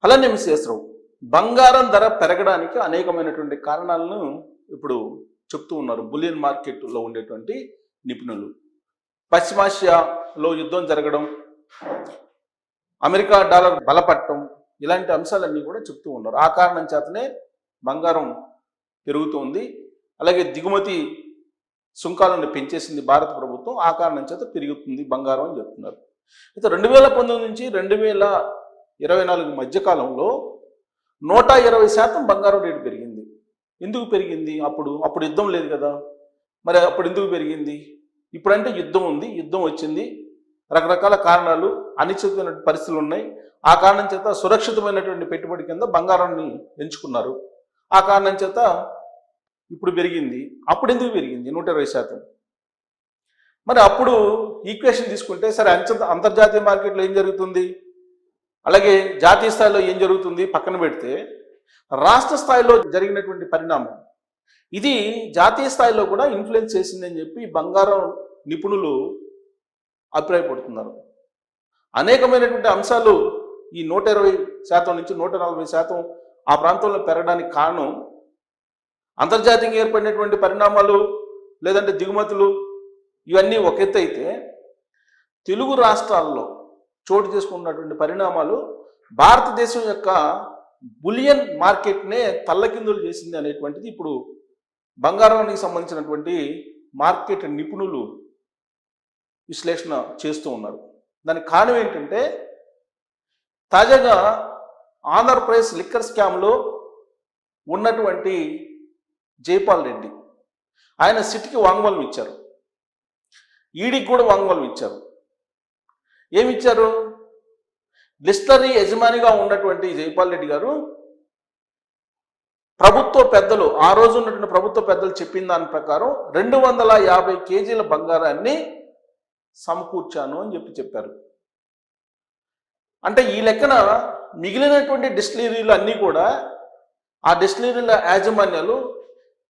అలానే మిస్సెస్రావు బంగారం ధర పెరగడానికి అనేకమైనటువంటి కారణాలను ఇప్పుడు చెప్తూ ఉన్నారు బులియన్ మార్కెట్లో ఉండేటువంటి నిపుణులు. పశ్చిమాసియాలో యుద్ధం జరగడం, అమెరికా డాలర్ బలపడటం, ఇలాంటి అంశాలన్నీ కూడా చెప్తూ ఉన్నారు. ఆ కారణం చేతనే బంగారం పెరుగుతుంది. అలాగే దిగుమతి సుంకాలను పెంచేసింది భారత ప్రభుత్వం, ఆ కారణం చేత పెరుగుతుంది బంగారం అని చెప్తున్నారు. అయితే 2019 నుంచి 2024 మధ్యకాలంలో 120% బంగారం రేటు పెరిగింది. ఎందుకు పెరిగింది? అప్పుడు యుద్ధం లేదు కదా, మరి అప్పుడు ఎందుకు పెరిగింది? ఇప్పుడంటే యుద్ధం ఉంది, యుద్ధం వచ్చింది, రకరకాల కారణాలు, అనిశ్చితమైన పరిస్థితులు ఉన్నాయి. ఆ కారణం చేత సురక్షితమైనటువంటి పెట్టుబడి కింద బంగారాన్ని ఎంచుకున్నారు. ఆ కారణం చేత ఇప్పుడు పెరిగింది. అప్పుడు ఎందుకు పెరిగింది 120%? మరి అప్పుడు ఈక్వేషన్ తీసుకుంటే సరే, అంతర్జాతీయ మార్కెట్లో ఏం జరుగుతుంది, అలాగే జాతీయ స్థాయిలో ఏం జరుగుతుంది పక్కన పెడితే, రాష్ట్ర స్థాయిలో జరిగినటువంటి పరిణామం ఇది జాతీయ స్థాయిలో కూడా ఇన్ఫ్లుయెన్స్ చేసిందని చెప్పి బంగారం నిపుణులు అభిప్రాయపడుతున్నారు. అనేకమైనటువంటి అంశాలు ఈ 120% నుంచి 140% ఆ ప్రాంతంలో పెరగడానికి కారణం అంతర్జాతీయంగా ఏర్పడినటువంటి పరిణామాలు, లేదంటే దిగుమతులు, ఇవన్నీ ఒక ఎత్తు అయితే, తెలుగు రాష్ట్రాల్లో చోటు చేసుకున్నటువంటి పరిణామాలు భారతదేశం యొక్క బులియన్ మార్కెట్నే తల్లకిందులు చేసింది అనేటువంటిది ఇప్పుడు బంగారానికి సంబంధించినటువంటి మార్కెట్ నిపుణులు విశ్లేషణ చేస్తూ ఉన్నారు. దానికి కారణం ఏంటంటే, తాజాగా ఆంధ్రప్రదేశ్ లిక్కర్ స్కామ్లో ఉన్నటువంటి జైపాల్ రెడ్డి ఆయన సిట్కి వాంగ్మూలం ఇచ్చారు, ఈడీకి కూడా వాంగ్మూలం ఇచ్చారు. ఏమిచ్చారు? డిస్టిలరీ యజమానిగా ఉన్నటువంటి జైపాల్ రెడ్డి గారు ప్రభుత్వ పెద్దలు, ఆ రోజు ఉన్నటువంటి ప్రభుత్వ పెద్దలు చెప్పిన దాని ప్రకారం 250 కేజీల బంగారాన్ని సమకూర్చాను అని చెప్పారు. అంటే ఈ లెక్కన మిగిలినటువంటి డిస్టిలరీలు అన్నీ కూడా, ఆ డిస్టిలరీల యాజమాన్యాలు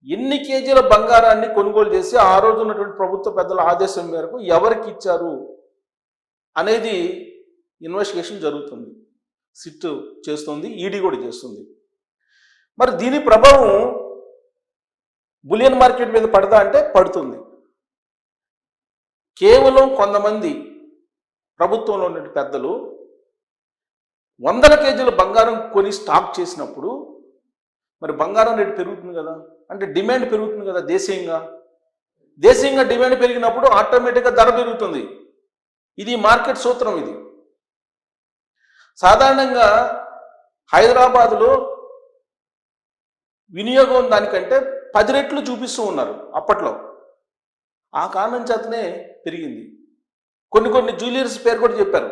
ఎన్ని కేజీల బంగారాన్ని కొనుగోలు చేసి ఆ రోజు ఉన్నటువంటి ప్రభుత్వ పెద్దల ఆదేశం మేరకు ఎవరికి ఇచ్చారు అనేది ఇన్వెస్టిగేషన్ జరుగుతుంది. సిట్ చేస్తుంది, ఈడీ కూడా చేస్తుంది. మరి దీని ప్రభావం బులియన్ మార్కెట్ మీద పడదా అంటే పడుతుంది. కేవలం కొంతమంది ప్రభుత్వంలో ఉన్న పెద్దలు 100 కేజీల బంగారం కొని స్టాక్ చేసినప్పుడు మరి బంగారం రేటు పెరుగుతుంది కదా, అంటే డిమాండ్ పెరుగుతుంది కదా. దేశీయంగా డిమాండ్ పెరిగినప్పుడు ఆటోమేటిక్గా ధర పెరుగుతుంది. ఇది మార్కెట్ సూత్రం. ఇది సాధారణంగా హైదరాబాదులో వినియోగం దానికంటే 10 రెట్లు చూపిస్తూ ఉన్నారు అప్పట్లో. ఆ కారణం చేతనే పెరిగింది. కొన్ని జ్యువెలరీస్ పేరు కూడా చెప్పారు.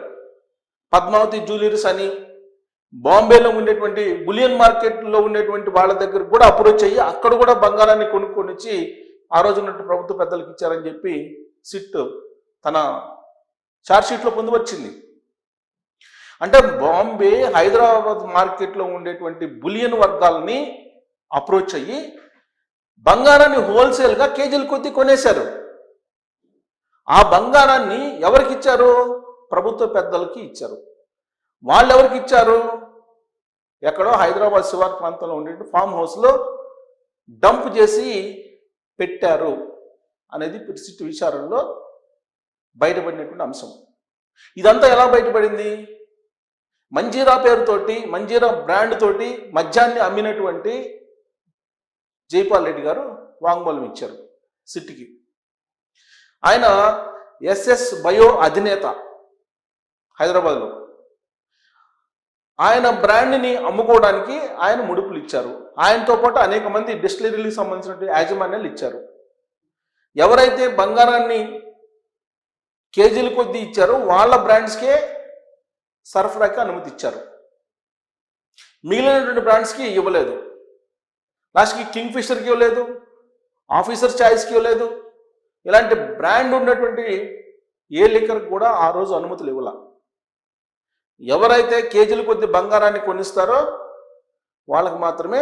పద్మావతి జ్యువెలరీస్ అని, బాంబేలో ఉండేటువంటి బులియన్ మార్కెట్లో ఉండేటువంటి వాళ్ళ దగ్గర కూడా అప్రోచ్ అయ్యి అక్కడ కూడా బంగారాన్ని కొనుక్కొని వచ్చి ఆ రోజు ఉన్నట్టు ప్రభుత్వ పెద్దలకు ఇచ్చారని చెప్పి సిట్ తన ఛార్జ్షీట్లో పొందుపరిచింది. అంటే బాంబే, హైదరాబాద్ మార్కెట్లో ఉండేటువంటి బులియన్ వర్గాలని అప్రోచ్ అయ్యి బంగారాన్ని హోల్సేల్గా కేజీల కొద్దీ కొనేశారు. ఆ బంగారాన్ని ఎవరికి ఇచ్చారు? ప్రభుత్వ పెద్దలకి ఇచ్చారు. వాళ్ళు ఎవరికి ఇచ్చారు? ఎక్కడో హైదరాబాద్ శివార్ ప్రాంతంలో ఉండే ఫామ్ హౌస్లో డంప్ చేసి పెట్టారు అనేది సిట్ విచారణలో బయటపడినటువంటి అంశం. ఇదంతా ఎలా బయటపడింది? మంజీరా పేరుతోటి, మంజీరా బ్రాండ్ తోటి మద్యాన్ని అమ్మినటువంటి జైపాల్ రెడ్డి గారు వాంగ్మూలం ఇచ్చారు సిట్కి. ఆయన ఎస్ఎస్ బయో అధినేత హైదరాబాద్లో. ఆయన బ్రాండ్ని అమ్ముకోవడానికి ఆయన ముడుపులు ఇచ్చారు. ఆయనతో పాటు అనేక మంది డిస్టిలరీలకు సంబంధించిన యాజమాన్యాలు ఇచ్చారు. ఎవరైతే బంగారాన్ని కేజీల కొద్దీ ఇచ్చారో వాళ్ళ బ్రాండ్స్కే సరఫరాకి అనుమతి ఇచ్చారు. మిగిలినటువంటి బ్రాండ్స్కి ఇవ్వలేదు. లాస్ట్కి కింగ్ ఫిషర్కి ఇవ్వలేదు, ఆఫీసర్ చాయిస్కి ఇవ్వలేదు. ఇలాంటి బ్రాండ్ ఉన్నటువంటి ఏ లిక్కర్కి కూడా ఆ రోజు అనుమతులు ఇవ్వాల. ఎవరైతే కేజీల కొద్ది బంగారాన్ని కొనిస్తారో వాళ్ళకి మాత్రమే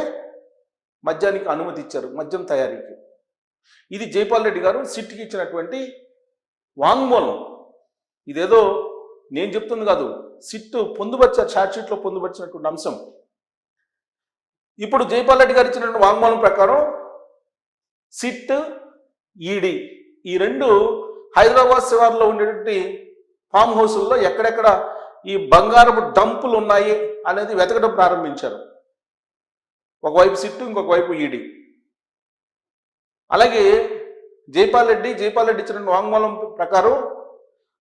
మద్యానికి అనుమతి ఇచ్చారు, మద్యం తయారీకి. ఇది జైపాల్ రెడ్డి గారు సిట్కి ఇచ్చినటువంటి వాంగ్మూలం. ఇదేదో నేను చెప్తుంది కాదు, సిట్ పొందుపరిచారు, ఛార్జ్ షీట్లో పొందుపరిచినటువంటి అంశం. ఇప్పుడు జైపాల్ రెడ్డి గారు ఇచ్చినటువంటి వాంగ్మూలం ప్రకారం సిట్, ఈడీ ఈ రెండు హైదరాబాద్ శివార్లో ఉండేటువంటి ఫామ్ హౌసుల్లో ఎక్కడెక్కడ ఈ బంగారపు డంపులు ఉన్నాయి అనేది వెతకడం ప్రారంభించారు. ఒకవైపు సిట్టు, ఇంకొక వైపు ఈడీ. అలాగే జైపాల్ రెడ్డి ఇచ్చిన వాంగ్మూలం ప్రకారం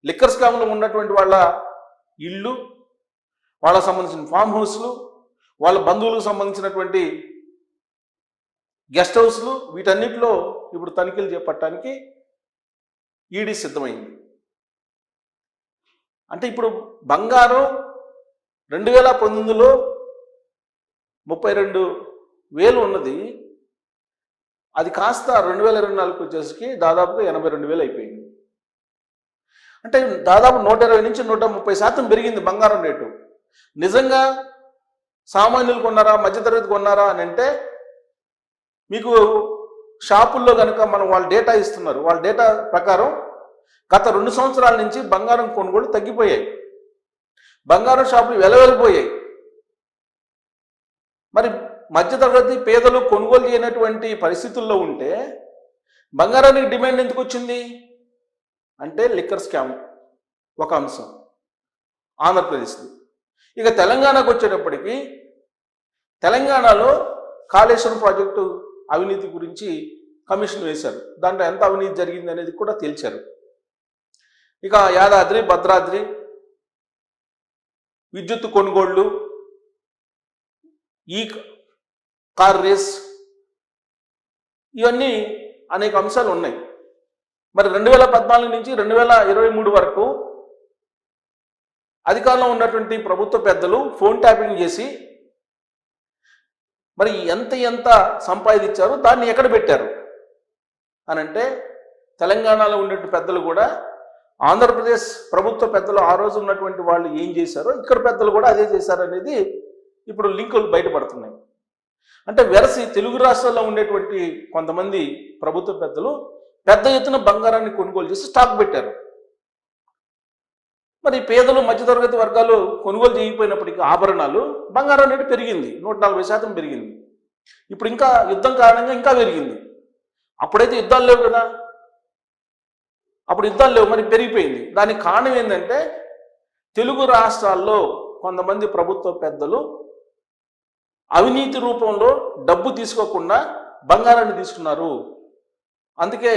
లిక్కర్ స్కామ్లో ఉన్నటువంటి వాళ్ళ ఇళ్ళు, వాళ్ళకు సంబంధించిన ఫామ్ హౌస్లు, వాళ్ళ బంధువులకు సంబంధించినటువంటి గెస్ట్ హౌస్లు, వీటన్నిటిలో ఇప్పుడు తనిఖీలు చేపట్టడానికి ఈడీ సిద్ధమైంది. అంటే ఇప్పుడు బంగారం 2019లో 32,000 ఉన్నది, అది కాస్త 2024 వచ్చేసరికి దాదాపుగా 82,000 అయిపోయింది. అంటే దాదాపు 120 నుంచి 130% పెరిగింది బంగారం రేటు. నిజంగా సామాన్యులు కొన్నారా, మధ్యతరగతి కొన్నారా అని అంటే మీకు షాపుల్లో కనుక మనం వాళ్ళ డేటా ఇస్తున్నారు. వాళ్ళ డేటా ప్రకారం గత 2 సంవత్సరాల నుంచి బంగారం కొనుగోలు తగ్గిపోయాయి, బంగారం షాపులు వెలవెలిపోయాయి. మరి మధ్యతరగతి పేదలు కొనుగోలు చేయనటువంటి పరిస్థితుల్లో ఉంటే బంగారానికి డిమాండ్ ఎందుకు వచ్చింది అంటే లిక్కర్ స్కామ్ ఒక అంశం ఆంధ్రప్రదేశ్లో. ఇక తెలంగాణకు వచ్చేటప్పటికి తెలంగాణలో కాళేశ్వరం ప్రాజెక్టు అవినీతి గురించి కమిషన్ వేశారు. దాంట్లో ఎంత అవినీతి జరిగింది అనేది కూడా తేల్చారు. ఇక యాదాద్రి, భద్రాద్రి విద్యుత్ కొనుగోళ్లు, ఈ కార్ రేస్, ఇవన్నీ అనేక అంశాలు ఉన్నాయి. మరి 2014 నుంచి 2023 వరకు అధికారంలో ఉన్నటువంటి ప్రభుత్వ పెద్దలు ఫోన్ ట్యాపింగ్ చేసి మరి ఎంత సంపాదించారు, దాన్ని ఎక్కడ పెట్టారు అని అంటే తెలంగాణలో ఉన్నటువంటి పెద్దలు కూడా ఆంధ్రప్రదేశ్ ప్రభుత్వ పెద్దలు ఆ రోజు ఉన్నటువంటి వాళ్ళు ఏం చేశారో ఇక్కడ పెద్దలు కూడా అదే చేశారు అనేది ఇప్పుడు లింకులు బయటపడుతున్నాయి. అంటే వెరసి తెలుగు రాష్ట్రాల్లో ఉండేటువంటి కొంతమంది ప్రభుత్వ పెద్దలు పెద్ద ఎత్తున బంగారాన్ని కొనుగోలు చేసి స్టాక్ పెట్టారు. మరి పేదలు, మధ్యతరగతి వర్గాలు కొనుగోలు చేయకపోయినప్పటికీ ఆభరణాలు, బంగారం రేటు పెరిగింది, 140% పెరిగింది. ఇప్పుడు ఇంకా యుద్ధం కారణంగా ఇంకా పెరిగింది. అప్పుడైతే యుద్ధాలు లేవు కదా, అప్పుడు యుద్ధాలు లేవు, మరి పెరిగిపోయింది. దానికి కారణం ఏంటంటే తెలుగు రాష్ట్రాల్లో కొంతమంది ప్రభుత్వ పెద్దలు అవినీతి రూపంలో డబ్బు తీసుకోకుండా బంగారాన్ని తీసుకున్నారు. అందుకే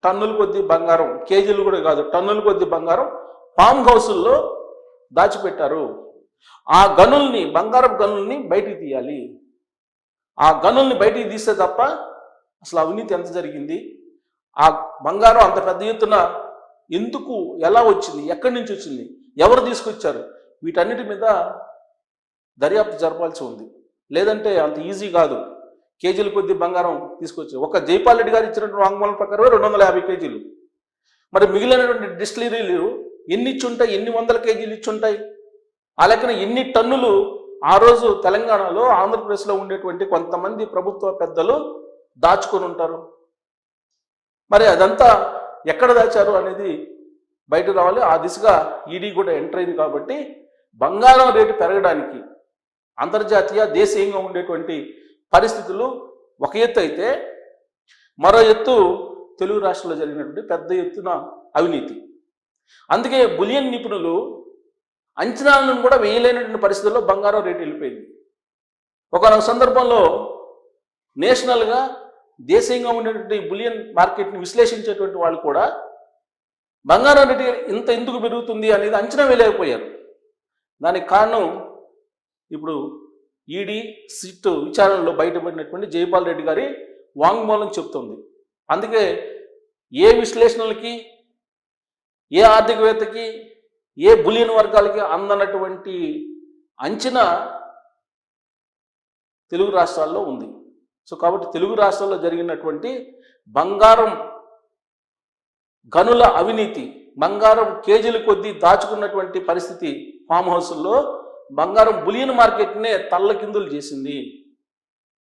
టన్నుల కొద్ది బంగారం, కేజీలు కూడా కాదు, టన్నుల కొద్ది బంగారం ఫామ్ హౌసుల్లో దాచిపెట్టారు. ఆ గనుల్ని, బంగారపు గనుల్ని బయటికి తీయాలి. ఆ గనుల్ని బయటికి తీస్తే తప్ప అసలు అవినీతి ఎంత జరిగింది, ఆ బంగారం అంత పెద్ద ఎత్తున ఎందుకు, ఎలా వచ్చింది, ఎక్కడి నుంచి వచ్చింది, ఎవరు తీసుకొచ్చారు, వీటన్నిటి మీద దర్యాప్తు జరపాల్సి ఉంది. లేదంటే అంత ఈజీ కాదు. కేజీల కొద్ది బంగారం తీసుకొచ్చారు. ఒక జైపాల్ రెడ్డి గారు ఇచ్చినటువంటి వాంగ్మూలం ప్రకారం 250 కేజీలు. మరి మిగిలినటువంటి డిస్టిలరీలు ఎన్ని ఇచ్చుంటాయి, ఎన్ని వందల కేజీలు ఇచ్చుంటాయి, ఆ లెక్కన ఎన్ని టన్నులు ఆ రోజు తెలంగాణలో, ఆంధ్రప్రదేశ్లో ఉండేటువంటి కొంతమంది ప్రభుత్వ పెద్దలు దాచుకొని ఉంటారు. మరి అదంతా ఎక్కడ దాచారు అనేది బయట రావాలి. ఆ దిశగా ఈడీ కూడా ఎంటర్ అయింది. కాబట్టి బంగారం రేటు పెరగడానికి అంతర్జాతీయ, దేశీయంగా ఉండేటువంటి పరిస్థితులు ఒక ఎత్తు అయితే, మరో ఎత్తు తెలుగు రాష్ట్రాల్లో జరిగినటువంటి పెద్ద ఎత్తున అవినీతి. అందుకే బులియన్ నిపుణులు అంచనాలను కూడా వేయలేనటువంటి పరిస్థితుల్లో బంగారం రేటు వెళ్ళిపోయింది. ఒకనొక సందర్భంలో నేషనల్గా, దేశీయంగా ఉండేటువంటి బులియన్ మార్కెట్ని విశ్లేషించేటువంటి వాళ్ళు కూడా బంగారం రేటు ఇంత ఎందుకు పెరుగుతుంది అనేది అంచనా వేయలేకపోయారు. దానికి కారణం ఇప్పుడు ఈడీ, సిట్ విచారణలో బయటపడినటువంటి జైపాల్ రెడ్డి గారి వాంగ్మూలం చెప్తుంది. అందుకే ఏ విశ్లేషణలకి, ఏ ఆర్థికవేత్తకి, ఏ బులియన్ వర్గాలకి అందనటువంటి అంచనా తెలుగు రాష్ట్రాల్లో ఉంది. సో కాబట్టి తెలుగు రాష్ట్రాల్లో జరిగినటువంటి బంగారం గనుల అవినీతి, బంగారం కేజీల కొద్దీ దాచుకున్నటువంటి పరిస్థితి ఫామ్ హౌస్ల్లో బంగారం బులియన్ మార్కెట్నే తల్లకిందులు చేసింది.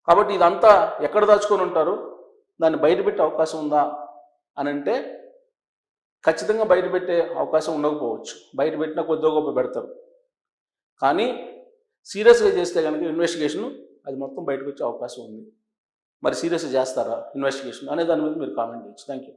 కాబట్టి ఇదంతా ఎక్కడ దాచుకొని ఉంటారు, దాన్ని బయటపెట్టే అవకాశం ఉందా అని అంటే ఖచ్చితంగా బయట పెట్టే అవకాశం ఉండకపోవచ్చు, బయట పెట్టినా కొద్దిగా గొప్ప పెడతారు. కానీ సీరియస్గా చేస్తే కనుక ఇన్వెస్టిగేషన్ అది మొత్తం బయటకు వచ్చే అవకాశం ఉంది. మరి సీరియస్గా చేస్తారా ఇన్వెస్టిగేషన్ అనే దాని మీద మీరు కామెంట్ చేయొచ్చు. Thank you.